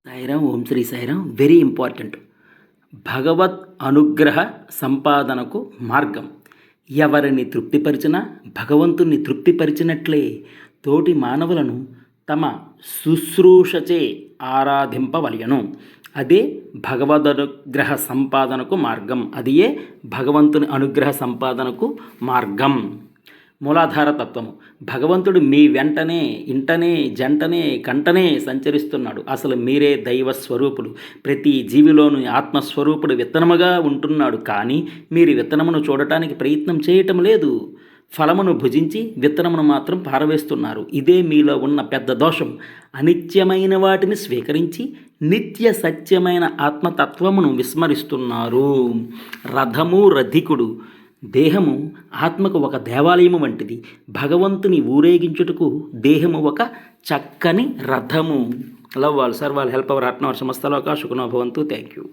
సాయిరాం. ఓం Shri Sairam. Very important. భగవత్ అనుగ్రహ సంపాదనకు మార్గం. ఎవరిని తృప్తిపరిచినా భగవంతుణ్ణి తృప్తిపరిచినట్లే తోటి మానవులను తమ శుశ్రూషచే ఆరాధింపవలయను. అదే భగవదనుగ్రహ సంపాదనకు మార్గం. అదియే భగవంతుని అనుగ్రహ సంపాదనకు మార్గం. మూలాధార తత్వము. భగవంతుడు మీ వెంటనే, ఇంటనే, జంటనే, కంటనే సంచరిస్తున్నాడు. అసలు మీరే దైవ స్వరూపులు. ప్రతి జీవిలోని ఆత్మస్వరూపుడు విత్తనముగా ఉంటున్నాడు. కానీ మీరు విత్తనమును చూడటానికి ప్రయత్నం చేయటం లేదు. ఫలమును భుజించి విత్తనమును మాత్రం పారవేస్తున్నారు. ఇదే మీలో ఉన్న పెద్ద దోషం. అనిత్యమైన వాటిని స్వీకరించి నిత్య సత్యమైన ఆత్మతత్వమును విస్మరిస్తున్నారు. రథము రధికుడు. దేహము ఆత్మకు ఒక దేవాలయము వంటిది. భగవంతుని ఊరేగించుటకు దేహము ఒక చక్కని రథము. Love all serve all help ever ఆత్మవర్ సమస్తలోక సుఖనో భవంతు. Thank you.